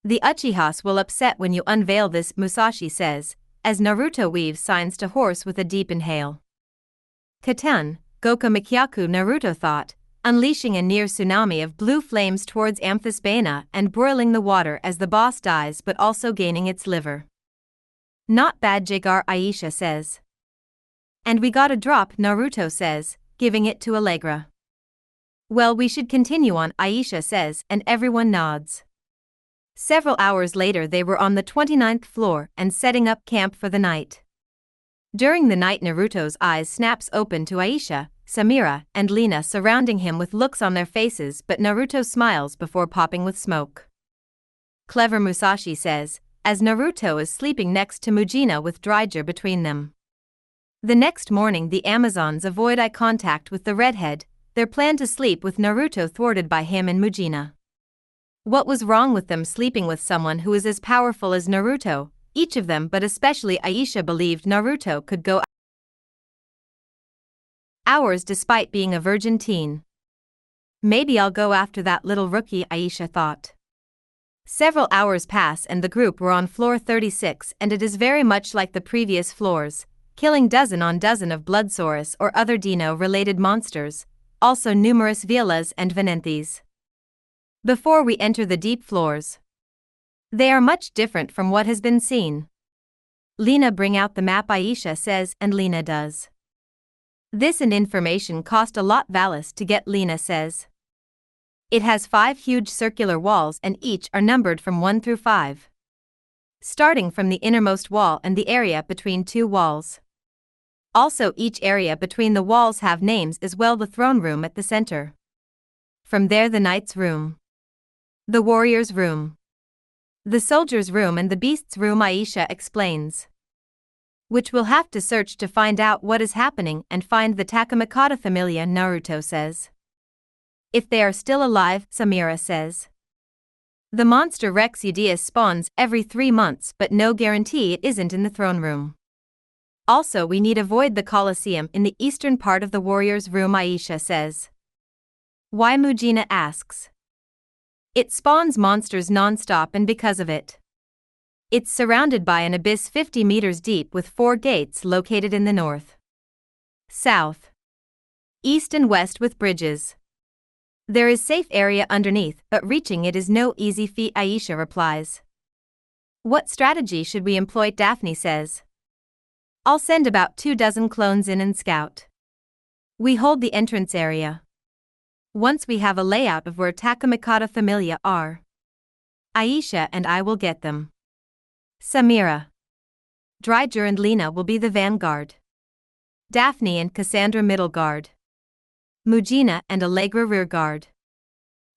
The Uchihas will upset when you unveil this, Musashi says, as Naruto weaves signs to horse with a deep inhale. Katun, Goka Mikyaku, Naruto thought, unleashing a near tsunami of blue flames towards Amphisbaena and broiling the water as the boss dies but also gaining its liver. Not bad, Jagar, Aisha says. And we got a drop, Naruto says, giving it to Allegra. Well, we should continue on, Aisha says, and everyone nods. Several hours later they were on the 29th floor and setting up camp for the night. During the night Naruto's eyes snaps open to Aisha, Samira, and Lina surrounding him with looks on their faces but Naruto smiles before popping with smoke. Clever, Musashi says, as Naruto is sleeping next to Mujina with Dryger between them. The next morning the Amazons avoid eye contact with the redhead, their plan to sleep with Naruto thwarted by him and Mujina. What was wrong with them sleeping with someone who is as powerful as Naruto? Each of them, but especially Aisha, believed Naruto could go hours despite being a virgin teen. Maybe I'll go after that little rookie, Aisha thought. Several hours pass and the group were on floor 36 and it is very much like the previous floors, killing dozen on dozen of Bloodsaurus or other Dino-related monsters, also numerous Violas and Venenthis. Before we enter the deep floors, they are much different from what has been seen. Lina, bring out the map, Aisha says, and Lina does. This and information cost a lot, Valis, to get, Lina says. It has 5 huge circular walls and each are numbered from 1 through 5. Starting from the innermost wall and the area between 2 walls. Also each area between the walls have names as well, the throne room at the center. From there the knight's room. The warrior's room. The soldier's room and the beast's room, Aisha explains. Which we'll have to search to find out what is happening and find the Takamikata familia, Naruto says. If they are still alive, Samira says. The monster Rex Udius spawns every 3 months but no guarantee it isn't in the throne room. Also we need avoid the Colosseum in the eastern part of the warrior's room, Aisha says. Why, Mujina asks. It spawns monsters non-stop and because of it. It's surrounded by an abyss 50 meters deep with 4 gates located in the north, south, east and west with bridges. There is safe area underneath, but reaching it is no easy feat, Aisha replies. What strategy should we employ, Daphne says. I'll send about 24 clones in and scout. We hold the entrance area. Once we have a layout of where Takamikata familia are, Aisha and I will get them. Samira, Dryger and Lina will be the vanguard. Daphne and Cassandra middle guard. Mujina and Allegra rear guard.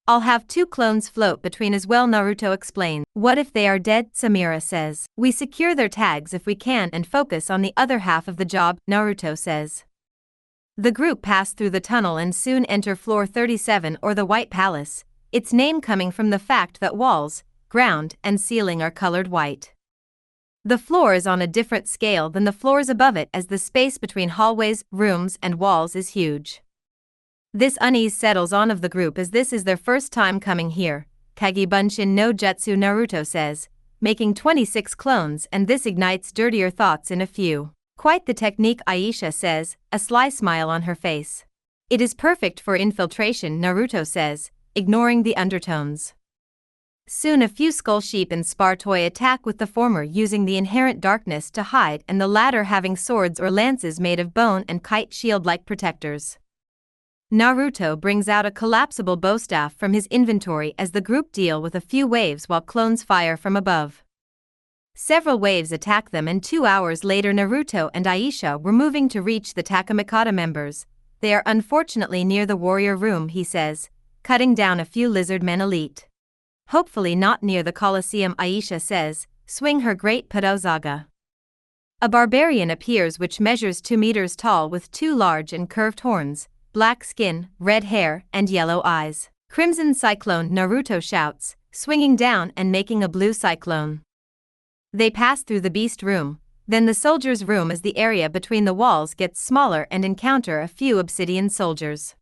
I'll have 2 clones float between as well, Naruto explains. What if they are dead, Samira says. We secure their tags if we can and focus on the other half of the job, Naruto says. The group pass through the tunnel and soon enter floor 37 or the White Palace, its name coming from the fact that walls, ground and ceiling are colored white. The floor is on a different scale than the floors above it as the space between hallways, rooms and walls is huge. This unease settles on of the group as this is their first time coming here, Kage Bunshin no Jutsu Naruto says, making 26 clones, and this ignites dirtier thoughts in a few. Quite the technique, Aisha says, a sly smile on her face. It is perfect for infiltration, Naruto says, ignoring the undertones. Soon a few skull sheep and Spartoy attack, with the former using the inherent darkness to hide and the latter having swords or lances made of bone and kite shield-like protectors. Naruto brings out a collapsible bowstaff from his inventory as the group deal with a few waves while clones fire from above. Several waves attack them, and 2 hours later Naruto and Aisha were moving to reach the Takamikata members. They are unfortunately near the warrior room, he says, cutting down a few lizard men elite. Hopefully not near the Colosseum, Aisha says, swing her great Pudozaga. A barbarian appears which measures 2 meters tall with 2 large and curved horns, black skin, red hair, and yellow eyes. Crimson Cyclone, Naruto shouts, swinging down and making a blue cyclone. They pass through the beast room, then the soldiers' room as the area between the walls gets smaller and encounter a few obsidian soldiers.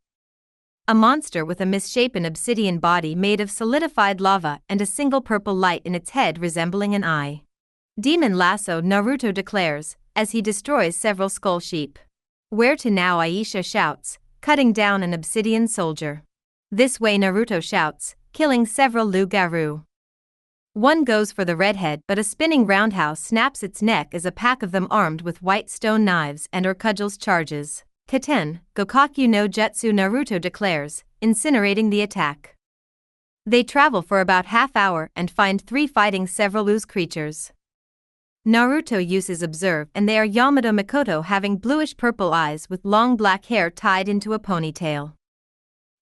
A monster with a misshapen obsidian body made of solidified lava and a single purple light in its head resembling an eye. Demon lasso, Naruto declares, as he destroys several skull sheep. Where to now, Aisha shouts, cutting down an obsidian soldier. This way, Naruto shouts, killing several Lugaru. One goes for the redhead, but a spinning roundhouse snaps its neck as a pack of them armed with white stone knives and or cudgels charges. Katen, Gokaku no Jutsu, Naruto declares, incinerating the attack. They travel for about half-hour and find 3 fighting several ooze creatures. Naruto uses observe, and they are Yamato Mikoto having bluish-purple eyes with long black hair tied into a ponytail.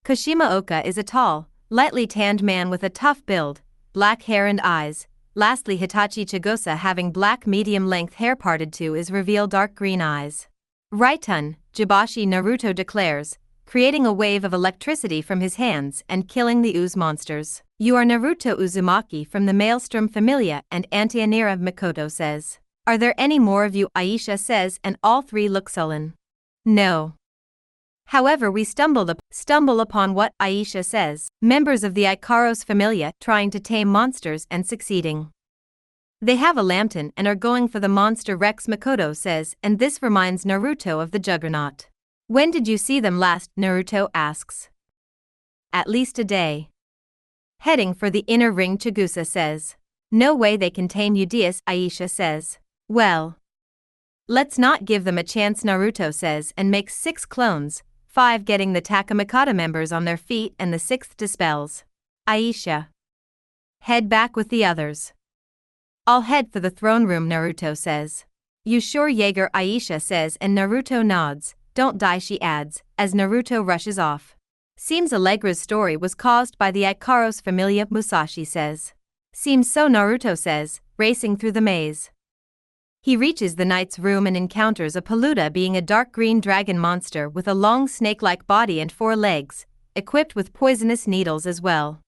Kashima Oka is a tall, lightly tanned man with a tough build, black hair and eyes. Lastly, Hitachi Chigosa having black medium-length hair parted to is revealed dark green eyes. Raitun, Jibashi, Naruto declares, creating a wave of electricity from his hands and killing the ooze monsters. You are Naruto Uzumaki from the Maelstrom Familia, and Antianira, Mikoto says. Are there any more of you, Aisha says, and all 3 look sullen. No. However, we stumble upon what, Aisha says, members of the Ikaros Familia trying to tame monsters and succeeding. They have a lantern and are going for the monster Rex, Mikoto says, and this reminds Naruto of the Juggernaut. When did you see them last, Naruto asks. At least a day. Heading for the inner ring, Chigusa says. No way they can tame Udius, Aisha says. Well, let's not give them a chance, Naruto says, and makes 6 clones, 5 getting the Takamikata members on their feet and the 6th dispels. Aisha. Head back with the others. I'll head for the throne room, Naruto says. You sure, Jaeger, Aisha says, and Naruto nods. Don't die, she adds, as Naruto rushes off. Seems Allegra's story was caused by the Ikaros Familia, Musashi says. Seems so, Naruto says, racing through the maze. He reaches the knight's room and encounters a Paluda, being a dark green dragon monster with a long snake-like body and 4 legs, equipped with poisonous needles as well.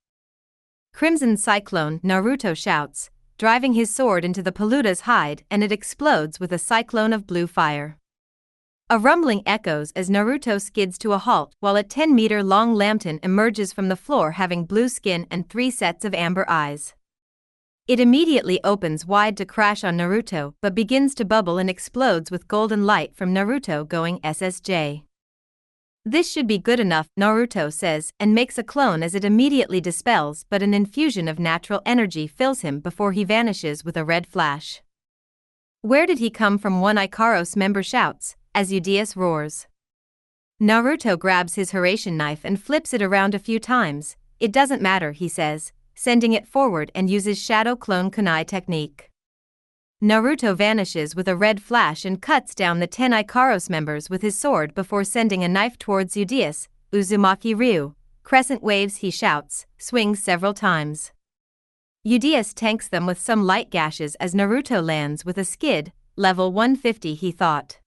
Crimson Cyclone, Naruto shouts, driving his sword into the Paluda's hide, and it explodes with a cyclone of blue fire. A rumbling echoes as Naruto skids to a halt while a 10-meter-long lantern emerges from the floor having blue skin and 3 sets of amber eyes. It immediately opens wide to crash on Naruto but begins to bubble and explodes with golden light from Naruto going SSJ. This should be good enough, Naruto says, and makes a clone as it immediately dispels, but an infusion of natural energy fills him before he vanishes with a red flash. Where did he come from? One Ikaros member shouts, as Udius roars. Naruto grabs his Hiraishin knife and flips it around a few times. It doesn't matter, he says, sending it forward, and uses Shadow Clone Kunai technique. Naruto vanishes with a red flash and cuts down the 10 Ikaros members with his sword before sending a knife towards Udius. Uzumaki Ryu, crescent waves, he shouts, swings several times. Udius tanks them with some light gashes as Naruto lands with a skid, level 150, he thought.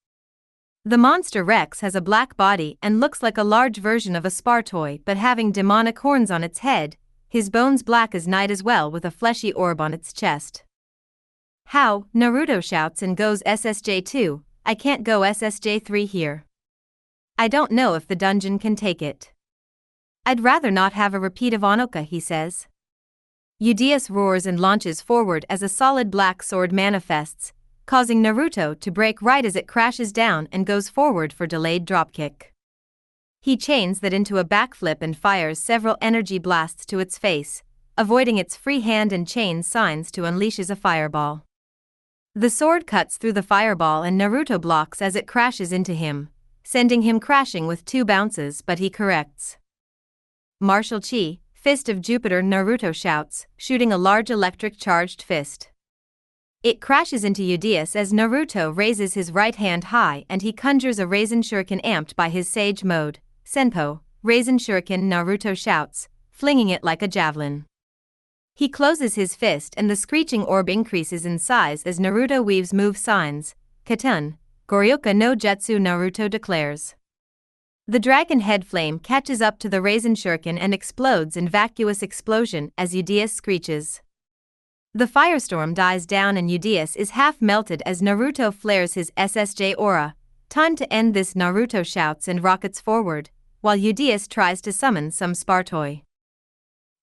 The monster Rex has a black body and looks like a large version of a Spartoy, but having demonic horns on its head, his bones black as night as well, with a fleshy orb on its chest. How? Naruto shouts and goes SSJ2, I can't go SSJ3 here. I don't know if the dungeon can take it. I'd rather not have a repeat of Onoka, he says. Udius roars and launches forward as a solid black sword manifests, causing Naruto to break right as it crashes down and goes forward for delayed dropkick. He chains that into a backflip and fires several energy blasts to its face, avoiding its free hand and chain signs to unleashes a fireball. The sword cuts through the fireball and Naruto blocks as it crashes into him, sending him crashing with 2 bounces, but he corrects. Martial Chi, Fist of Jupiter, Naruto shouts, shooting a large electric charged fist. It crashes into Udius as Naruto raises his right hand high and he conjures a Raisin Shuriken amped by his Sage mode, Senpo, Raisin Shuriken, Naruto shouts, flinging it like a javelin. He closes his fist and the screeching orb increases in size as Naruto weaves move signs, Katun, Goryoka no Jutsu, Naruto declares. The dragon head flame catches up to the Raisin Shuriken and explodes in vacuous explosion as Udius screeches. The firestorm dies down and Udius is half melted as Naruto flares his SSJ aura. Time to end this, Naruto shouts and rockets forward, while Udius tries to summon some Spartoi.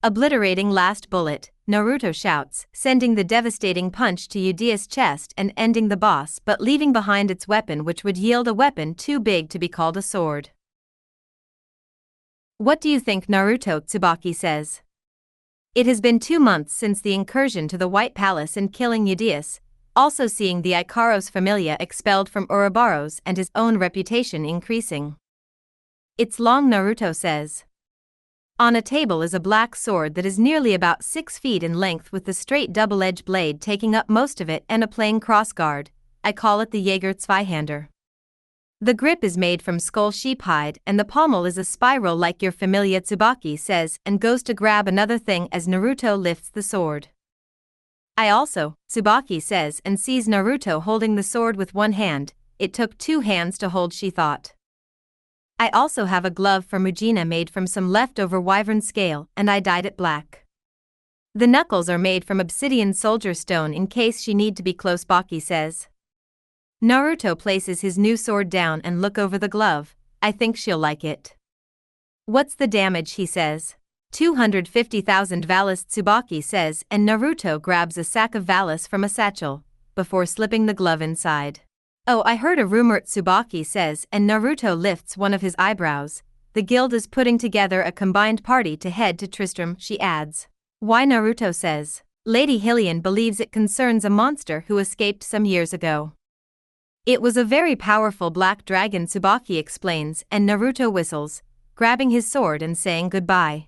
Obliterating last bullet, Naruto shouts, sending the devastating punch to Udius' chest and ending the boss but leaving behind its weapon, which would yield a weapon too big to be called a sword. What do you think? Naruto Uzumaki says. It has been 2 months since the incursion to the White Palace and killing Udius, also seeing the Ikaros Familia expelled from Ouroboros and his own reputation increasing. It's long, Naruto says. On a table is a black sword that is nearly about 6 feet in length with the straight double-edged blade taking up most of it and a plain crossguard. I call it the Jaeger Zweihander. The grip is made from skull sheep hide and the pommel is a spiral like your Familia, Tsubaki says and goes to grab another thing as Naruto lifts the sword. I also, Tsubaki says and sees Naruto holding the sword with one hand. It took 2 hands to hold, she thought. I also have a glove for Mujina made from some leftover wyvern scale and I dyed it black. The knuckles are made from obsidian soldier stone in case she need to be close, Baki says. Naruto places his new sword down and look over the glove. I think she'll like it. What's the damage, he says. 250,000 Valis, Tsubaki says and Naruto grabs a sack of Valis from a satchel, before slipping the glove inside. Oh, I heard a rumor, Tsubaki says and Naruto lifts one of his eyebrows. The guild is putting together a combined party to head to Tristram, she adds. Why? Naruto says. Lady Hylian believes it concerns a monster who escaped some years ago. It was a very powerful black dragon, Tsubaki explains and Naruto whistles, grabbing his sword and saying goodbye.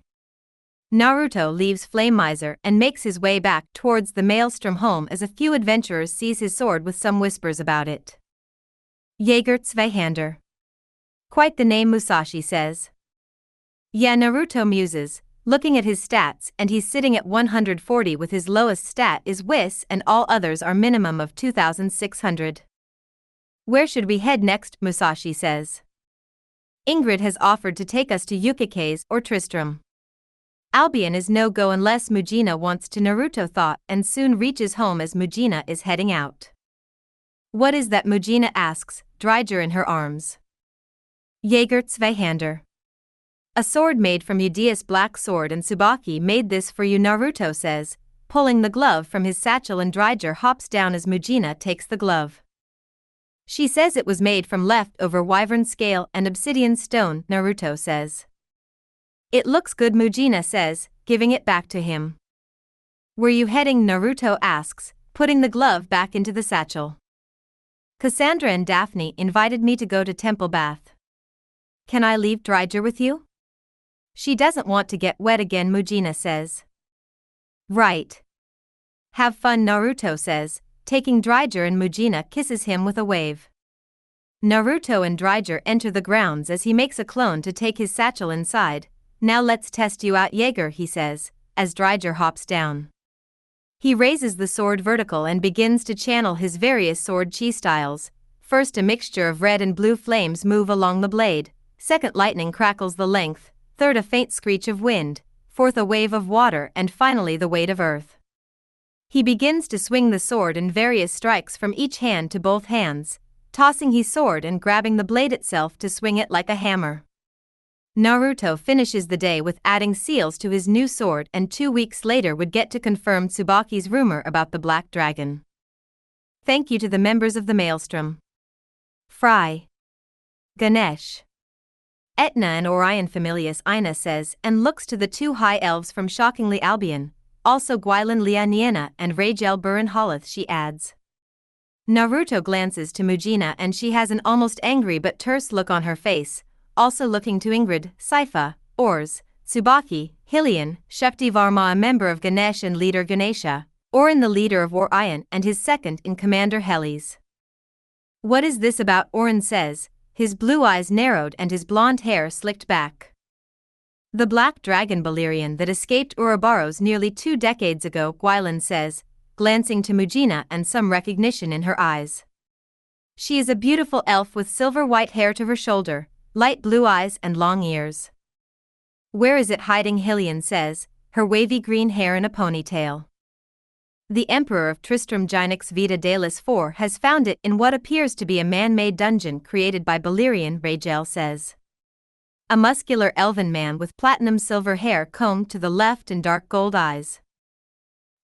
Naruto leaves Flame Miser and makes his way back towards the Maelstrom home as a few adventurers seize his sword with some whispers about it. Jaeger Zweihander. Quite the name, Musashi says. Yeah, Naruto muses, looking at his stats and he's sitting at 140 with his lowest stat is Whis and all others are minimum of 2,600. Where should we head next? Musashi says. Ingrid has offered to take us to Yukake's or Tristram. Albion is no-go unless Mujina wants to, Naruto thought and soon reaches home as Mujina is heading out. What is that? Mujina asks, Dryger in her arms. Jaeger Zweihander. A sword made from Udius' black sword and Tsubaki made this for you, Naruto says, pulling the glove from his satchel and Dryger hops down as Mujina takes the glove. She says it was made from leftover wyvern scale and obsidian stone, Naruto says. It looks good, Mujina says, giving it back to him. Where you heading? Naruto asks, putting the glove back into the satchel. Cassandra and Daphne invited me to go to Temple Bath. Can I leave Dryger with you? She doesn't want to get wet again, Mujina says. Right. Have fun, Naruto says, taking Dryger and Mujina kisses him with a wave. Naruto and Dryger enter the grounds as he makes a clone to take his satchel inside. Now let's test you out, Jaeger, he says, as Dryger hops down. He raises the sword vertical and begins to channel his various sword chi styles. First, a mixture of red and blue flames move along the blade. Second, lightning crackles the length. Third, a faint screech of wind. Fourth, a wave of water, and finally the weight of earth. He begins to swing the sword in various strikes from each hand to both hands, tossing his sword and grabbing the blade itself to swing it like a hammer. Naruto finishes the day with adding seals to his new sword and 2 weeks later would get to confirm Tsubaki's rumor about the Black Dragon. Thank you to the members of the Maelstrom. Fry. Ganesh. Etna and Orion Familius Ina says and looks to the two high elves from Shockingly Albion, also Gwylan Lia Niena and Ragel Burin Holoth, she adds. Naruto glances to Mujina and she has an almost angry but terse look on her face, also looking to Ingrid, Saifa, Ors, Tsubaki, Hylian, Shakti Varma, a member of Ganesh and leader Ganesha, Orin the leader of Orion and his second-in-commander Helis. What is this about? Orin says, his blue eyes narrowed and his blonde hair slicked back. The Black Dragon Balerion that escaped Ouroboros nearly 2 decades ago, Gwylan says, glancing to Mujina and some recognition in her eyes. She is a beautiful elf with silver-white hair to her shoulder, light blue eyes and long ears. Where is it hiding? Hylian says, her wavy green hair in a ponytail. The Emperor of Tristram Gynix Vita Dalis IV has found it in what appears to be a man-made dungeon created by Balerion, Ragel says. A muscular elven man with platinum silver hair combed to the left and dark gold eyes.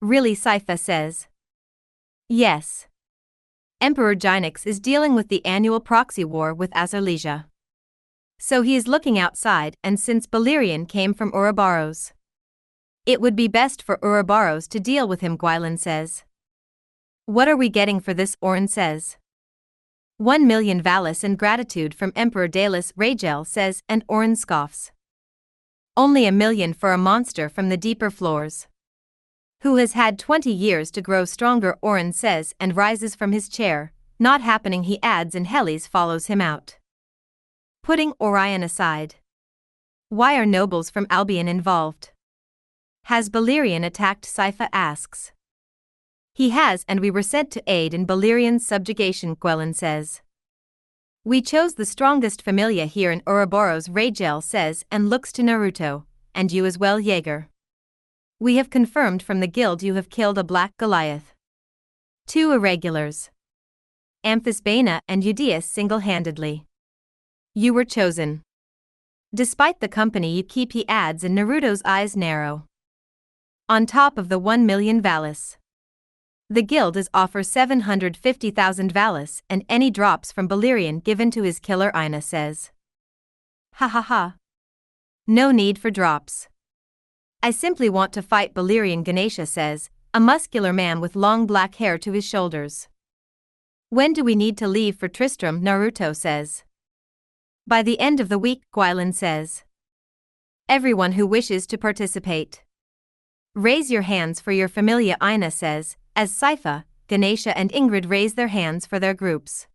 Really, Saifa says. Yes. Emperor Gynix is dealing with the annual proxy war with Azarlesia. So he is looking outside, and since Balerion came from Ouroboros, it would be best for Ouroboros to deal with him, Gwylan says. What are we getting for this? Orin says. 1 million Valis in gratitude from Emperor Dalis, Ragel says, and Orin scoffs. Only 1 million for a monster from the deeper floors, who has had 20 years to grow stronger, Orin says, and rises from his chair. Not happening, he adds, and Helis follows him out. Putting Orion aside. Why are nobles from Albion involved? Has Balerion attacked? Saifa asks. He has, and we were sent to aid in Balerion's subjugation, Gwylan says. We chose the strongest familia here in Ouroboros, Ragel says, and looks to Naruto, and you as well, Jaeger. We have confirmed from the guild you have killed a Black Goliath. 2 irregulars. Amphisbaena and Eudias single-handedly. You were chosen. Despite the company you keep, he adds, and Naruto's eyes narrow. On top of the 1 million Valis. The guild is offer 750,000 Valis and any drops from Balerion given to his killer, Ina says. Ha ha ha. No need for drops. I simply want to fight Balerion, Ganesha says, a muscular man with long black hair to his shoulders. When do we need to leave for Tristram? Naruto says. By the end of the week, Gwylan says. Everyone who wishes to participate. Raise your hands for your familia, Ina says, as Saifa, Ganesha and Ingrid raise their hands for their groups.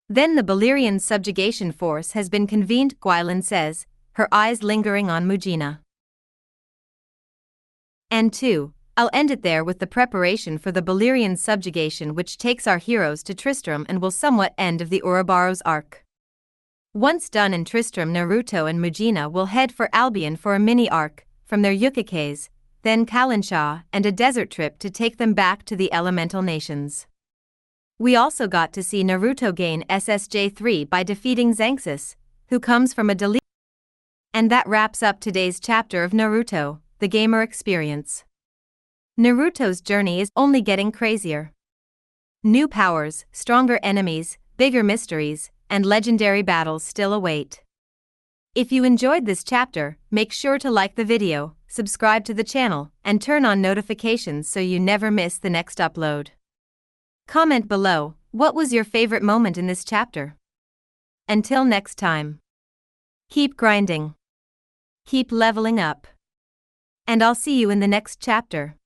Then the Balerion subjugation force has been convened, Gwylan says, her eyes lingering on Mujina. And 2, I'll end it there with the preparation for the Balerion subjugation, which takes our heroes to Tristram and will somewhat end of the Ouroboros arc. Once done in Tristram, Naruto and Mujina will head for Albion for a mini-arc, from their Yukikes, then Kalansha, and a desert trip to take them back to the elemental nations. We also got to see Naruto gain SSJ3 by defeating Xanxus, who comes from a delete. And that wraps up today's chapter of Naruto, the gamer experience. Naruto's journey is only getting crazier. New powers, stronger enemies, bigger mysteries, and legendary battles still await. If you enjoyed this chapter, make sure to like the video, subscribe to the channel, and turn on notifications so you never miss the next upload. Comment below, what was your favorite moment in this chapter? Until next time. Keep grinding. Keep leveling up. And I'll see you in the next chapter.